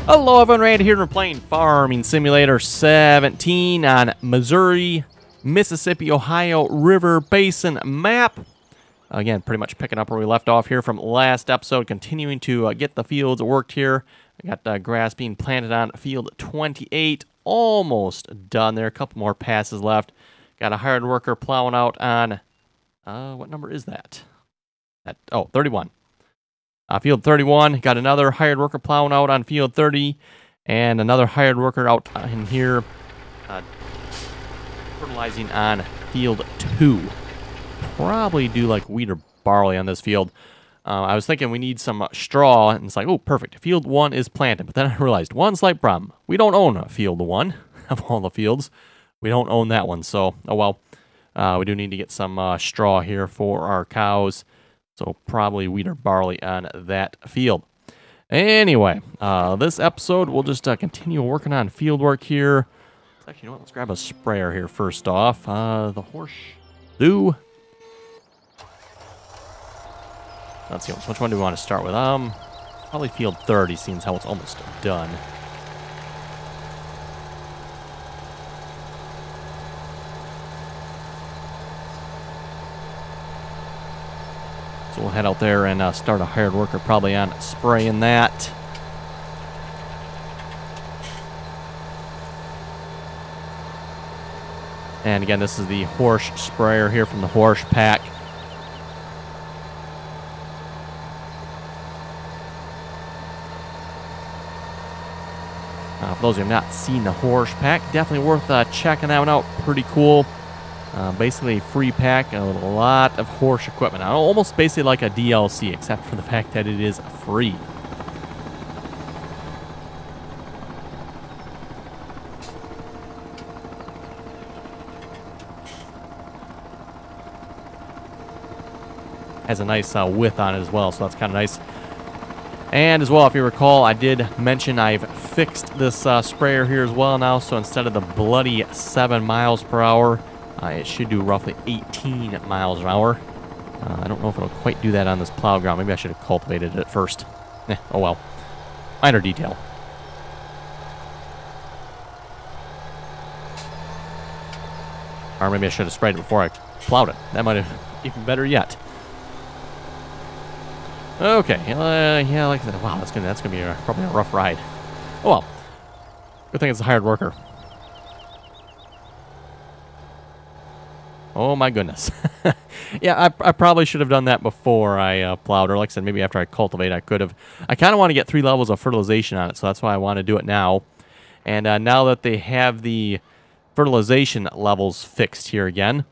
Hello everyone, Randy here, and we're playing Farming Simulator 17 on Missouri, Mississippi, Ohio River Basin map. Again, pretty much picking up where we left off here from last episode, continuing to get the fields worked here. I got grass being planted on field 28, almost done there. A couple more passes left. Got a hired worker plowing out on, what number is that? 31. Field 31, got another hired worker plowing out on field 30, and another hired worker out in here fertilizing on field 2. Probably do like wheat or barley on this field. I was thinking we need some straw, and it's like, oh, perfect. Field 1 is planted, but then I realized one slight problem. We don't own field 1 of all the fields. We don't own that one, so, oh well. We do need to get some straw here for our cows. So probably wheat or barley on that field. Anyway, this episode, we'll just continue working on field work here. Actually, you know what? Let's grab a sprayer here first off. The horseshoe. Let's see, which one do we want to start with? Probably field 30, seeing how it's almost done. So we'll head out there and start a hired worker probably on spraying that. And again, this is the horse sprayer here from the horse pack. For those of you who have not seen the horse pack, definitely worth checking that one out. Pretty cool. Basically a free pack, a lot of horse equipment. Almost basically like a DLC, except for the fact that it is free. Has a nice width on it as well, so that's kind of nice. And as well, if you recall, I did mention I've fixed this sprayer here as well now, so instead of the bloody 7 miles per hour, it should do roughly 18 miles an hour. I don't know if it'll quite do that on this plow ground. Maybe I should have cultivated it first. Oh well. Minor detail. Or maybe I should have sprayed it before I plowed it. That might have even better yet. Okay. Yeah, like I said, wow, that's gonna be probably a rough ride. Oh well. Good thing it's a hired worker. Oh my goodness. Yeah, I probably should have done that before I plowed, or like I said, maybe after I cultivate I could have. I kind of want to get 3 levels of fertilization on it, so that's why I want to do it now. And now that they have the fertilization levels fixed here again,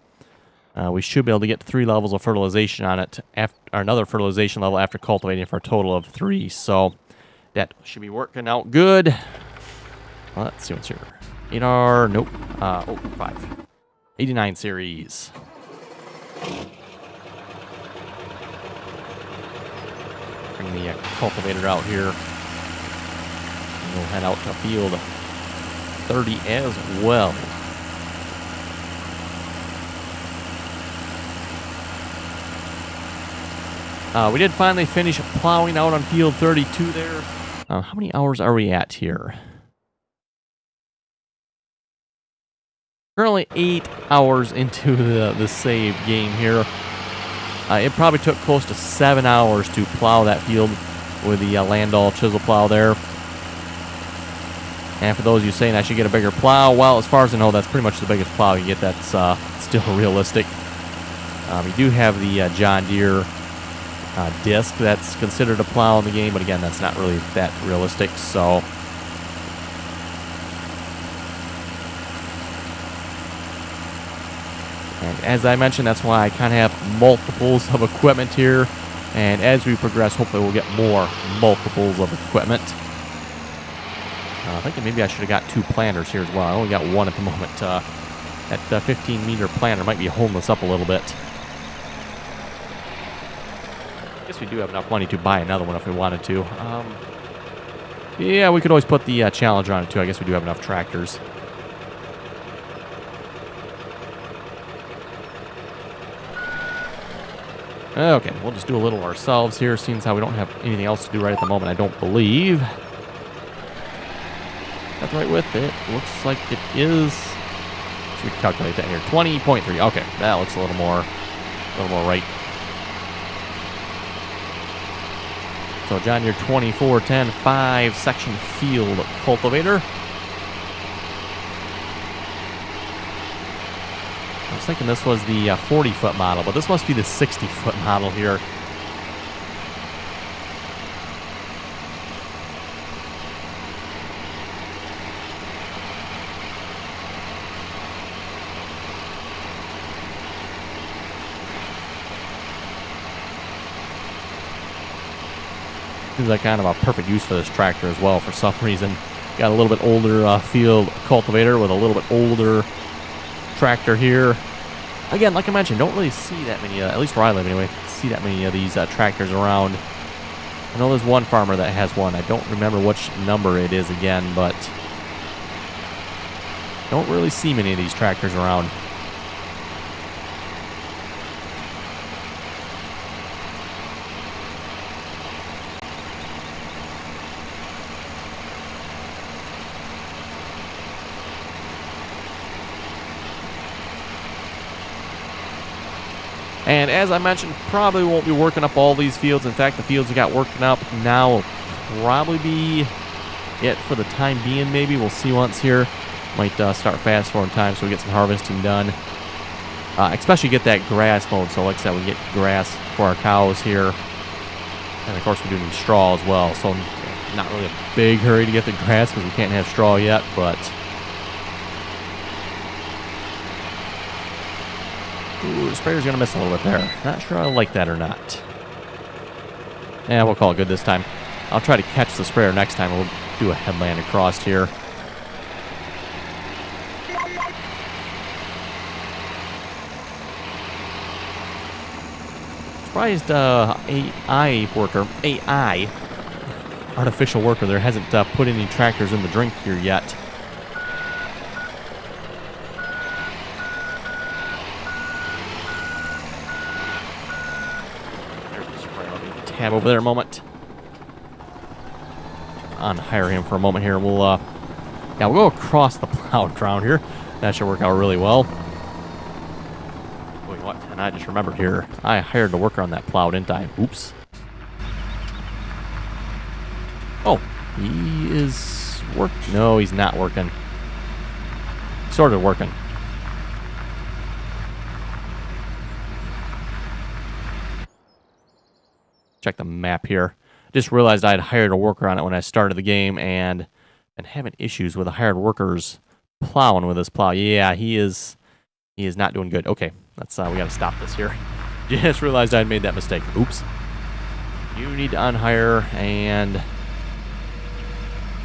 we should be able to get 3 levels of fertilization on it, or another fertilization level after cultivating for a total of 3. So that should be working out good. Well, let's see what's here. 8R, nope. 5. 89 series. Bring the cultivator out here. And we'll head out to field 30 as well. We did finally finish plowing out on field 32 there. How many hours are we at here? Currently 8 hours into the save game here. It probably took close to 7 hours to plow that field with the Landau chisel plow there. And for those of you saying I should get a bigger plow, well, as far as I know, that's pretty much the biggest plow you get that's still realistic. We do have the John Deere disc that's considered a plow in the game, but again, that's not really that realistic, so... And as I mentioned, that's why I kind of have multiples of equipment here. And as we progress, hopefully we'll get more multiples of equipment. I think maybe I should have got 2 planters here as well. I only got 1 at the moment. That 15-meter planter might be holding us up a little bit. I guess we do have enough money to buy another one if we wanted to. Yeah, we could always put the Challenger on it too. I guess we do have enough tractors. Okay, we'll just do a little ourselves here, seeing as how we don't have anything else to do right at the moment, I don't believe. the right width? It looks like it is. Let's recalculate that here. 20.3. Okay, that looks a little more right. So John Deere 2410 5-section field cultivator. I was thinking this was the 40-foot model, but this must be the 60-foot model here. Seems like kind of a perfect use for this tractor as well for some reason. Got a little bit older field cultivator with a little bit older tractor here. Again, like I mentioned, don't really see that many, at least where I live anyway, see that many of these tractors around. I know there's one farmer that has one. I don't remember which number it is again, but don't really see many of these tractors around. And as I mentioned, probably won't be working up all these fields. In fact, the fields that got working up now will probably be it for the time being, maybe. We'll see once here. Might start fast forward time so we get some harvesting done. Especially get that grass mowed. So like I said, we get grass for our cows here. And of course we do need straw as well. So not really a big hurry to get the grass because we can't have straw yet, but... Ooh, the sprayer's going to miss a little bit there. Not sure I like that or not. Yeah, we'll call it good this time. I'll try to catch the sprayer next time. We'll do a headland across here. Surprised AI, artificial worker there, hasn't put any tractors in the drink here yet. Tab over there a moment. Unhire him for a moment here. We'll go across the plowed ground here. That should work out really well. Wait, what? And I just remembered here. I hired a worker on that plow, didn't I? Oops. Oh, he is working. No, he's not working. Sort of working. Check the map here. Just realized I had hired a worker on it when I started the game and been having issues with the hired workers plowing with this plow. Yeah, he is not doing good. Okay, let's we gotta stop this here. Just realized I had made that mistake. Oops. You need to unhire, and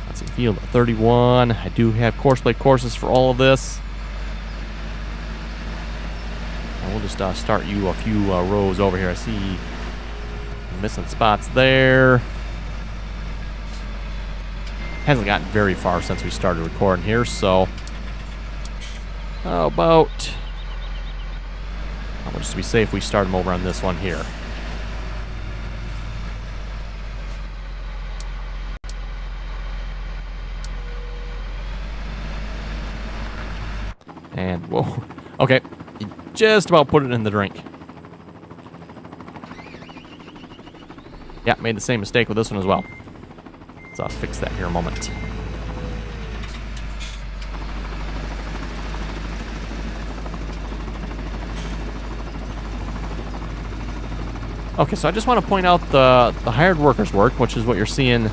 let's see, field 31. I do have course play courses for all of this. And we'll just start you a few rows over here. I see missing spots there. Hasn't gotten very far since we started recording here, so how about just to be safe, we start them over on this one here. And whoa, okay, you just about put it in the drink. Yeah, made the same mistake with this one as well. So I'll fix that here in a moment. Okay, so I just want to point out the hired workers work, which is what you're seeing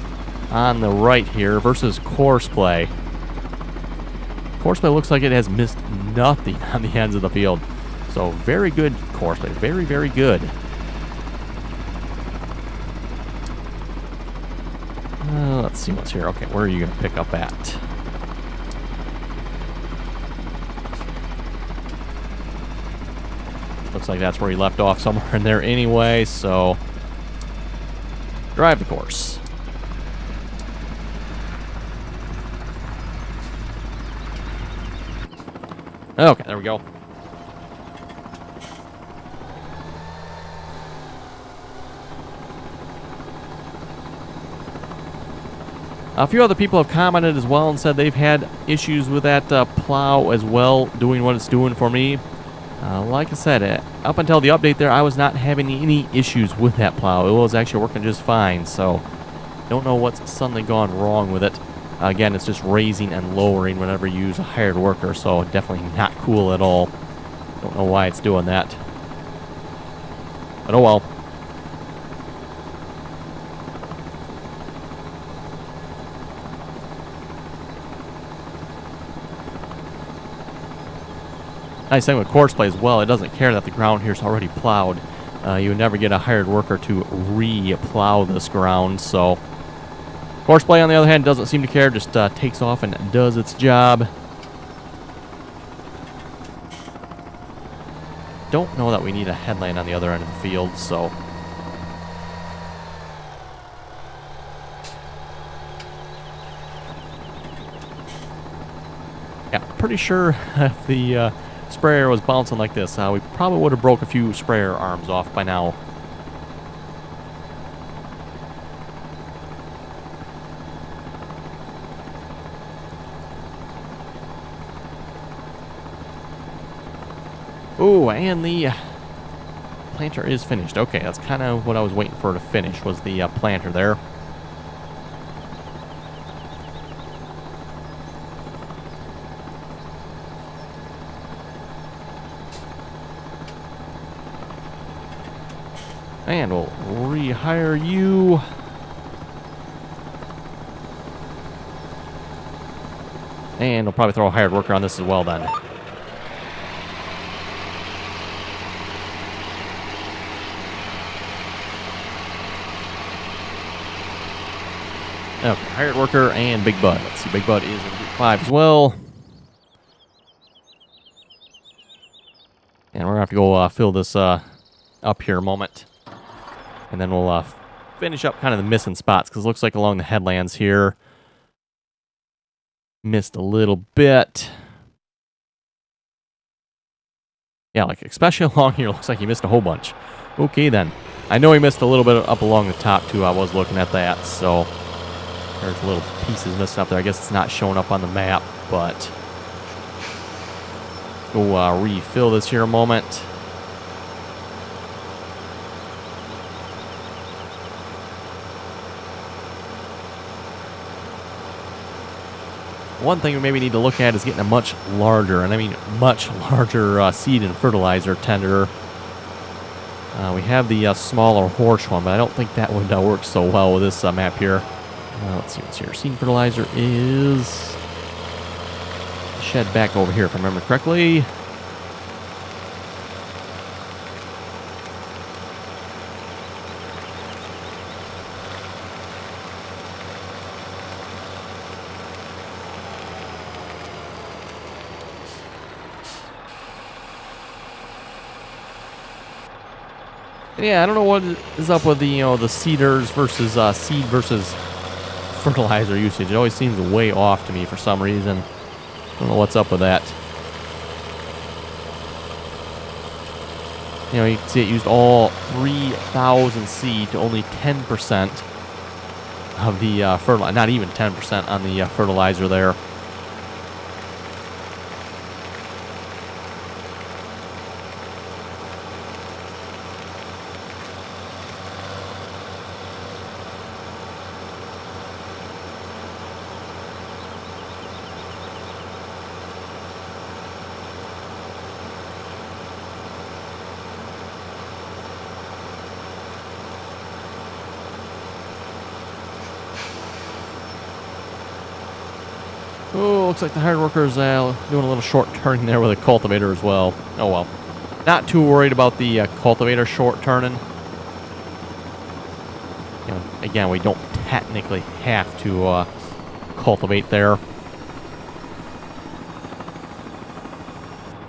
on the right here, versus course play. Course play looks like it has missed nothing on the ends of the field. So very good course play, very, very good. Let's see what's here. Okay, where are you going to pick up at? Looks like that's where he left off, somewhere in there anyway, so drive the course. Okay, there we go. A few other people have commented as well and said they've had issues with that plow as well, doing what it's doing for me. Like I said, up until the update there, I was not having any issues with that plow. It was actually working just fine, so don't know what's suddenly gone wrong with it. Again, it's just raising and lowering whenever you use a hired worker, so definitely not cool at all. Don't know why it's doing that. But oh well. Nice thing with courseplay as well, it doesn't care that the ground here is already plowed. You would never get a hired worker to re-plow this ground, so courseplay on the other hand doesn't seem to care, just takes off and does its job. Don't know that we need a headland on the other end of the field, so yeah, pretty sure if the sprayer was bouncing like this, we probably would have broke a few sprayer arms off by now. Oh, and the planter is finished. Okay, that's kind of what I was waiting for to finish, was the planter there. And we'll rehire you. And we'll probably throw a hired worker on this as well then. Okay, hired worker and Big Bud. Let's see, Big Bud is in Group 5 as well. And we're going to have to go fill this up here a moment. And then we'll finish up kind of the missing spots, because it looks like along the headlands here, missed a little bit. Yeah, like especially along here, looks like he missed a whole bunch. Okay then. I know he missed a little bit up along the top too. I was looking at that, so there's little pieces missing up there. I guess it's not showing up on the map, but go refill this here a moment. One thing we maybe need to look at is getting a much larger, and I mean much larger seed and fertilizer tender. We have the smaller horse one, but I don't think that would work so well with this map here. Let's see what's here. Seed and fertilizer is shed back over here, if I remember correctly. Yeah, I don't know what is up with the the seeders versus seed versus fertilizer usage. It always seems way off to me for some reason. I don't know what's up with that. You know, you can see it used all 3,000 seed to only 10% of the fertilizer. Not even 10% on the fertilizer there. Oh, looks like the hired worker's doing a little short turning there with a cultivator as well. Oh well. Not too worried about the cultivator short turning. You know, again, we don't technically have to cultivate there.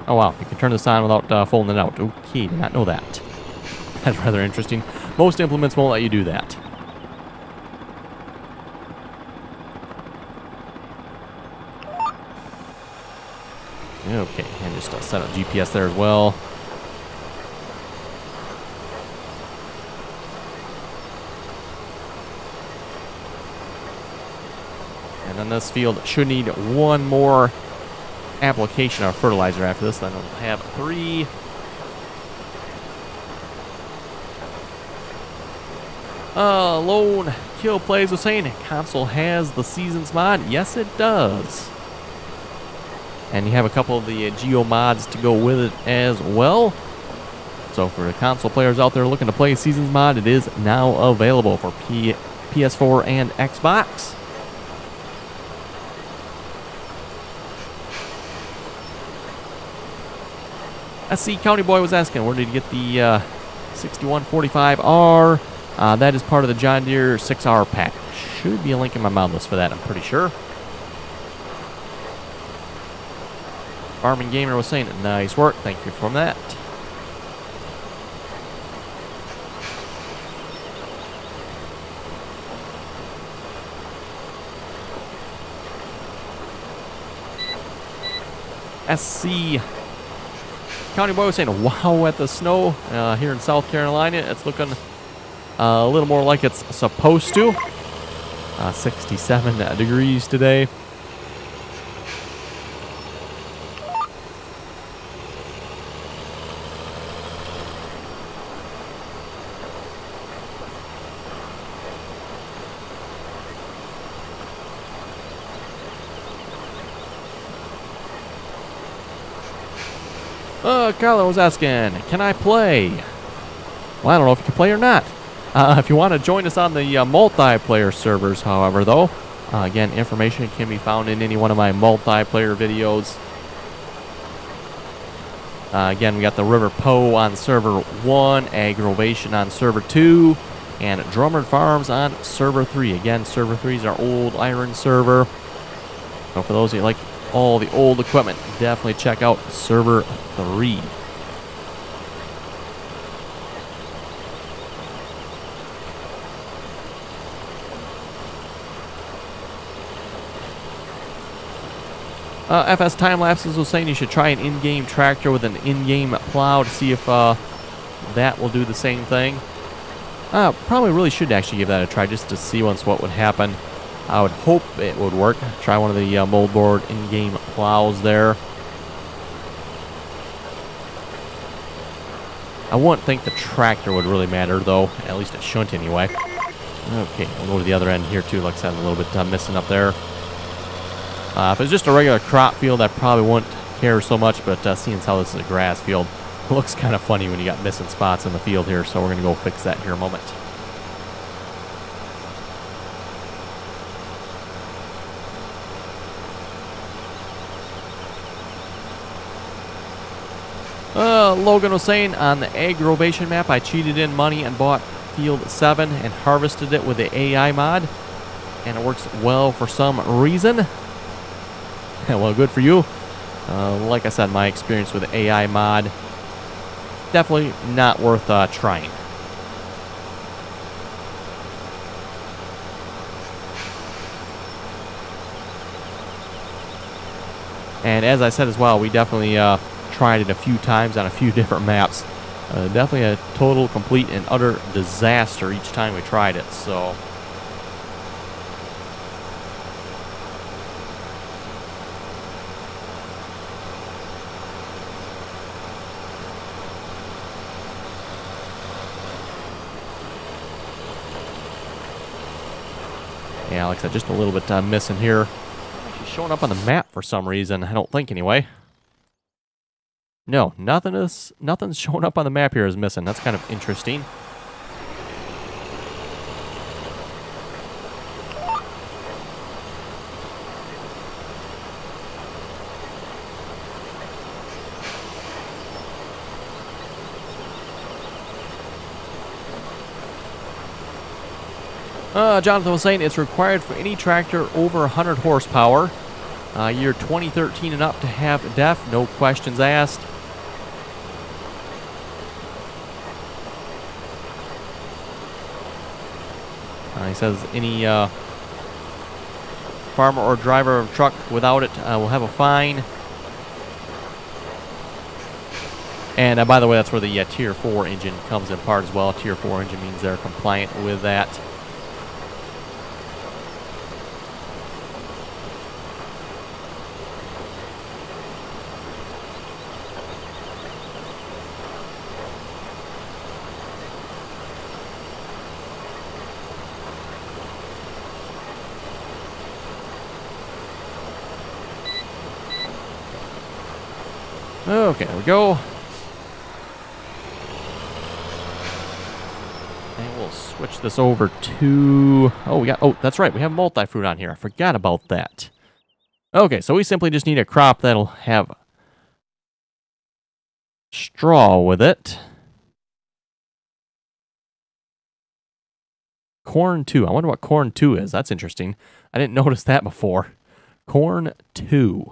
Oh wow, you can turn this on without folding it out. Okay, did not know that. That's rather interesting. Most implements won't let you do that. Okay, and just set up GPS there as well. And then this field should need one more application of fertilizer after this. Then we'll have 3. Lone Kill Plays was saying console has the Seasons mod. Yes, it does. And you have a couple of the Geo mods to go with it as well. So for the console players out there looking to play Seasons mod, it is now available for PS4 and Xbox. SC County Boy was asking, where did you get the 6145R? That is part of the John Deere 6R pack. Should be a link in my mod list for that, I'm pretty sure. Farming Gamer was saying, nice work. Thank you for that. SC County Boy was saying, wow, at the snow here in South Carolina. It's looking a little more like it's supposed to. 67 degrees today. Carlo was asking, can I play? Well, I don't know if you can play or not. If you want to join us on the multiplayer servers, however, though, again, information can be found in any one of my multiplayer videos. Again, we got the River Poe on server 1, Aggravation on server 2, and Drummer Farms on server 3. Again, server 3 is our old iron server. So for those of you like all the old equipment, definitely check out server 3. FS Time Lapses was saying you should try an in-game tractor with an in-game plow to see if that will do the same thing. Probably really should actually give that a try just to see once what would happen. I would hope it would work. Try one of the moldboard in-game plows there. I wouldn't think the tractor would really matter, though. At least it shouldn't anyway. Okay, we'll go to the other end here, too. Like I said, a little bit missing up there. If it was just a regular crop field, I probably wouldn't care so much, but seeing as how this is a grass field, it looks kind of funny when you got missing spots in the field here, so we're going to go fix that here in a moment. Logan was saying, on the Aggravation map, I cheated in money and bought Field 7 and harvested it with the AI mod, and it works well for some reason. Well, good for you. Like I said, my experience with the AI mod, definitely not worth trying. And as I said as well, we definitely tried it a few times on a few different maps. Definitely a total, complete, and utter disaster each time we tried it, so... Yeah, like I said, just a little bit missing here. Actually showing up on the map for some reason, I don't think anyway. No, nothing's showing up on the map here is missing. That's kind of interesting. Jonathan was saying it's required for any tractor over 100 horsepower. Year 2013 and up to have DEF, no questions asked. He says any farmer or driver of a truck without it will have a fine. And by the way, that's where the Tier 4 engine comes in part as well. Tier 4 engine means they're compliant with that. Okay, there we go. And we'll switch this over to... Oh, that's right. We have multi-fruit on here. I forgot about that. Okay, so we simply just need a crop that'll have straw with it. Corn 2. I wonder what corn 2 is. That's interesting. I didn't notice that before. Corn 2.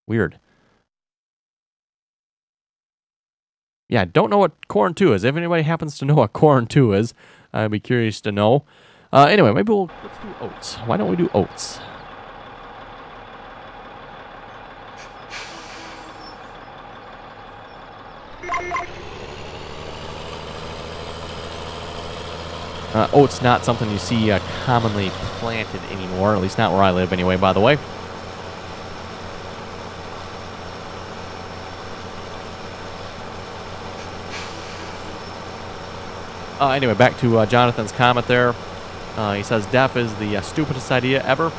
Weird. Yeah, I don't know what corn 2 is. If anybody happens to know what corn 2 is, I'd be curious to know. Anyway, maybe let's do oats. Why don't we do oats? Oats not something you see commonly planted anymore, at least not where I live anyway, by the way. Anyway, back to Jonathan's comment there. He says, DEF is the stupidest idea ever.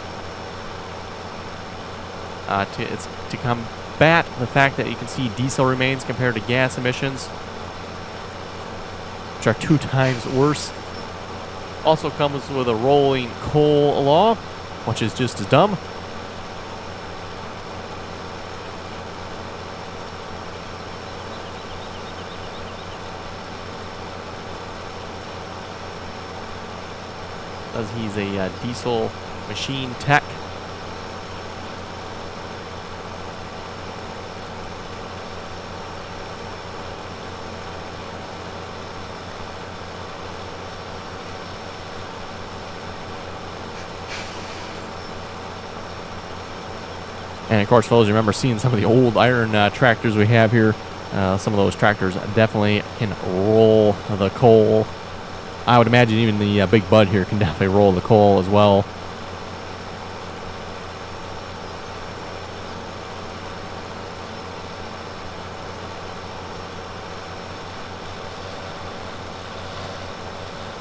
It's to combat the fact that you can see diesel remains compared to gas emissions, which are 2 times worse. Also comes with a rolling coal law, which is just as dumb. Says he's a diesel machine tech. And of course, fellas, you remember seeing some of the old iron tractors we have here. Some of those tractors definitely can roll the coal. I would imagine even the Big Bud here can definitely roll the coal as well.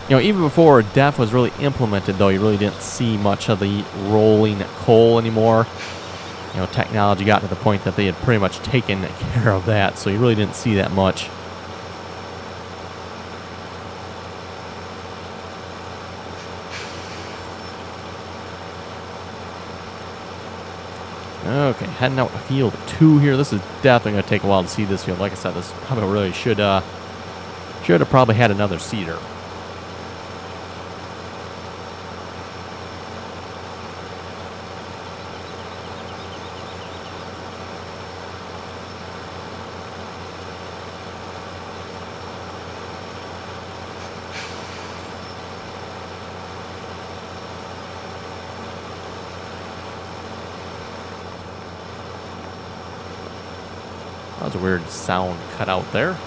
You know, even before DEF was really implemented, though, you really didn't see much of the rolling coal anymore. You know, technology got to the point that they had pretty much taken care of that, so you really didn't see that much. Okay, heading out to field 2 here. This is definitely going to take a while to see this field. Like I said, this probably really should have probably had another seeder. That was a weird sound cut out there.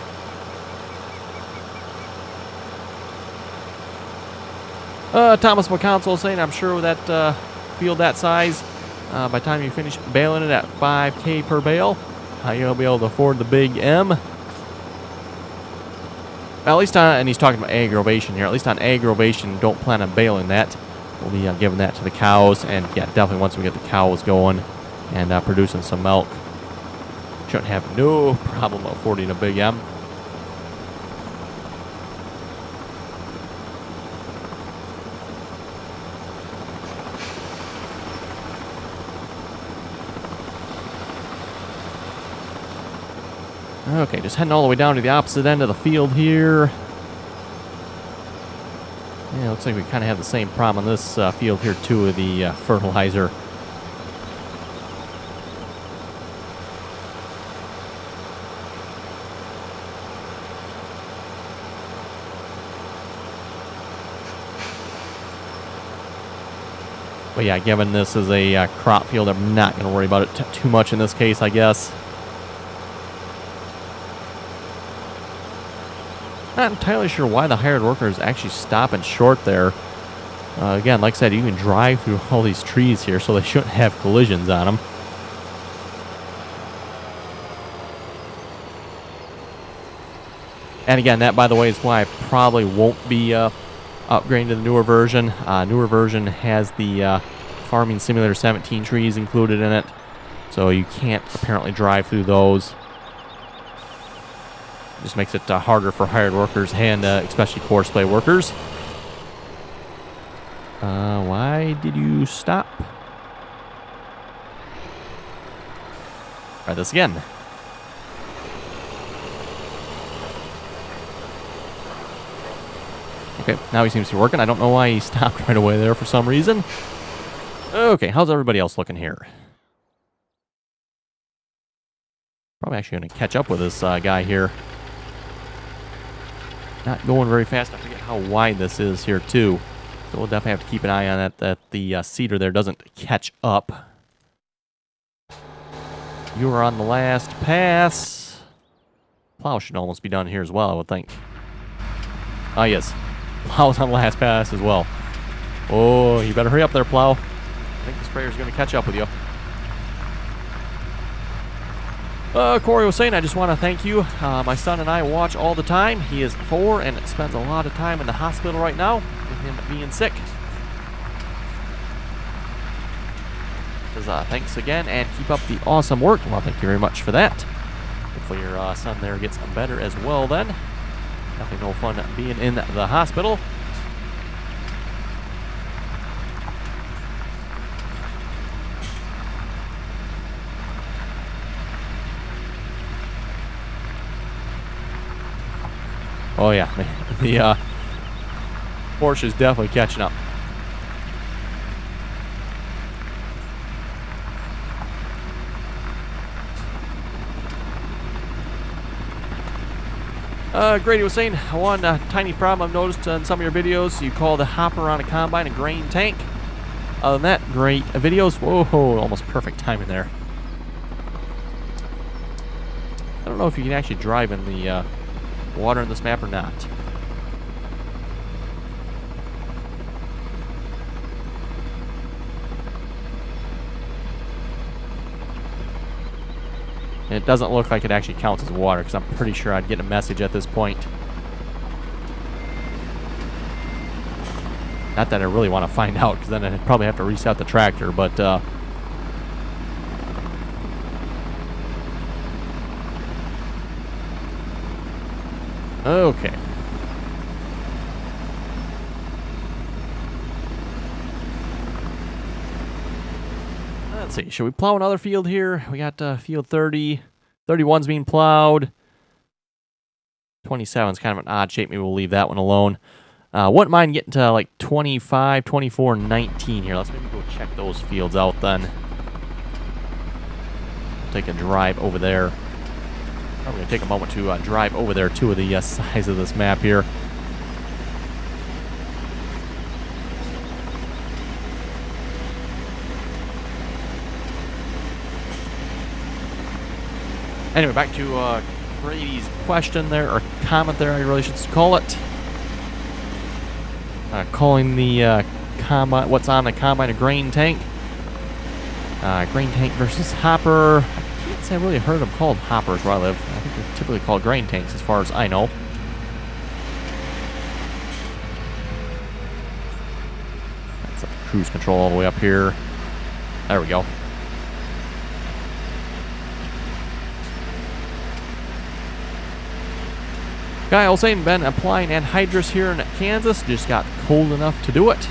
Thomas McConsole saying, I'm sure with that field that size, by the time you finish baling it at 5K per bale, you'll be able to afford the big M. At least on, and he's talking about aggravation here, at least on aggravation, don't plan on baling that. We'll be giving that to the cows, and yeah, definitely once we get the cows going and producing some milk, shouldn't have no problem affording a big M. Okay, just heading all the way down to the opposite end of the field here. Yeah, looks like we kind of have the same problem on this field here too with the fertilizer. But yeah, given this is a crop field, I'm not going to worry about it too much in this case, I guess. Not entirely sure why the hired worker is actually stopping short there. Again, like I said, you can drive through all these trees here, so they shouldn't have collisions on them. And again, that, by the way, is why I probably won't be upgrading to the newer version. Newer version has the Farming Simulator 17 trees included in it, so you can't apparently drive through those. Just makes it harder for hired workers and especially courseplay workers. Why did you stop? Try this again. Okay, now he seems to be working. I don't know why he stopped right away there for some reason. Okay, how's everybody else looking here? Probably actually going to catch up with this guy here. Not going very fast. I forget how wide this is here, too. So we'll definitely have to keep an eye on that the cedar there doesn't catch up. You are on the last pass. Plow should almost be done here as well, I would think. Ah, yes. Plow's on the last pass as well. Oh, you better hurry up there, Plow. I think the sprayer's going to catch up with you. Corey was saying, I just want to thank you. My son and I watch all the time. He is 4 and spends a lot of time in the hospital right now with him being sick. Says, thanks again and keep up the awesome work. Well, thank you very much for that. Hopefully your son there gets better as well then. Definitely no fun being in the hospital. Oh yeah, the Porsche is definitely catching up. Grady was saying, one tiny problem I've noticed in some of your videos, you call the hopper on a combine a grain tank. Other than that, great videos. Whoa, almost perfect timing there. I don't know if you can actually drive in the water in this map or not. It doesn't look like it actually counts as water because I'm pretty sure I'd get a message at this point. Not that I really want to find out because then I'd probably have to reset the tractor, but okay. Let's see. Should we plow another field here? We got field 30. 31's being plowed. 27's kind of an odd shape. Maybe we'll leave that one alone. Wouldn't mind getting to like 25, 24, 19 here. Let's maybe go check those fields out then. Take a drive over there. I'm going to take a moment to drive over there to the size of this map here. Anyway, back to Brady's question there, or comment there, I really should call it. Calling the combine, what's on the combine a grain tank. Grain tank versus hopper. I can't say I really heard them called hoppers where I live. I think they're typically called grain tanks as far as I know. That's cruise control all the way up here. There we go. Guy was saying, been applying anhydrous here in Kansas. Just got cold enough to do it.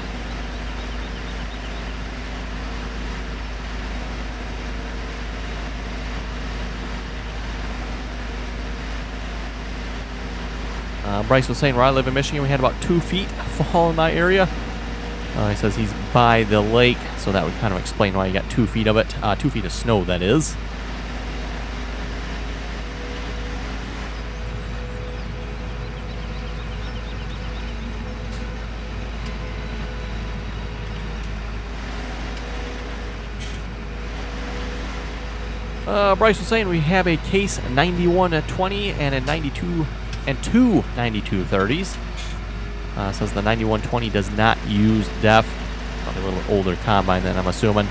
Bryce was saying, where I live in Michigan, we had about 2 feet fall in my area. He says he's by the lake, so that would kind of explain why you got 2 feet of it. 2 feet of snow, that is. Bryce was saying we have a case 9120 and a 92 and two 9230s. Says the 9120 does not use DEF. Probably a little older combine then, I'm assuming.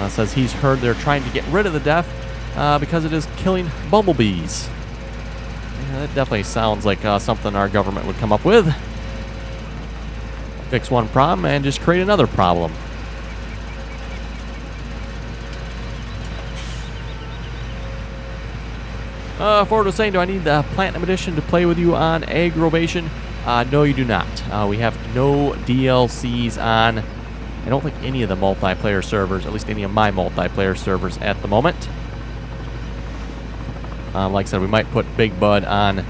Says he's heard they're trying to get rid of the DEF because it is killing bumblebees. Yeah, that definitely sounds like something our government would come up with. Fix one problem and just create another problem. Ford was saying, do I need the Platinum Edition to play with you on Aggravation? No, you do not. We have no DLCs on, I don't think, any of the multiplayer servers, at least any of my multiplayer servers at the moment. Like I said, we might put Big Bud on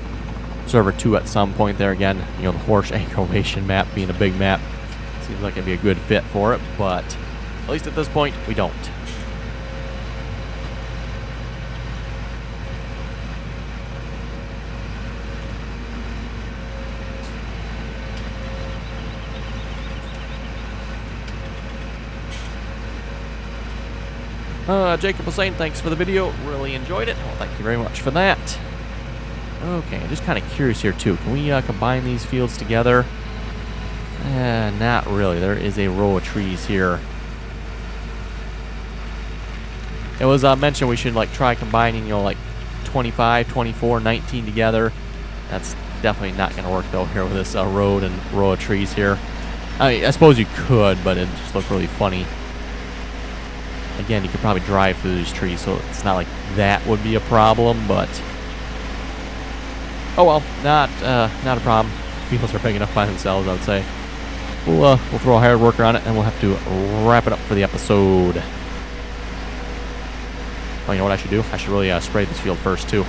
server 2 at some point there again. You know, the horse aggravation map being a big map. Seems like it'd be a good fit for it, but at least at this point, we don't. Jacob was saying, thanks for the video. Really enjoyed it. Well, thank you very much for that. Okay, I'm just kind of curious here, too. Can we combine these fields together? Not really. There is a row of trees here. It was mentioned we should, like, try combining, you know, like 25, 24, 19 together. That's definitely not going to work, though, here with this road and row of trees here. I mean, I suppose you could, but it'd just look really funny. Again, you could probably drive through these trees, so it's not like that would be a problem, but... oh well, not a problem. Fields are big enough by themselves, I would say. We'll throw a hard worker on it, and we'll have to wrap it up for the episode. Oh, you know what I should do? I should really spray this field first, too.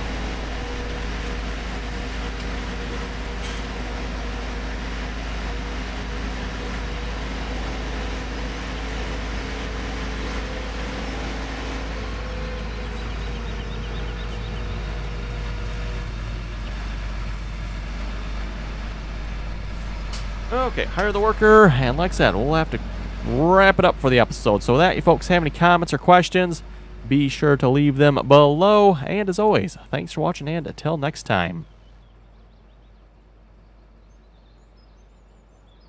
Okay, hire the worker, and like I said, we'll have to wrap it up for the episode. So with that, you folks have any comments or questions, be sure to leave them below. And as always, thanks for watching, and until next time.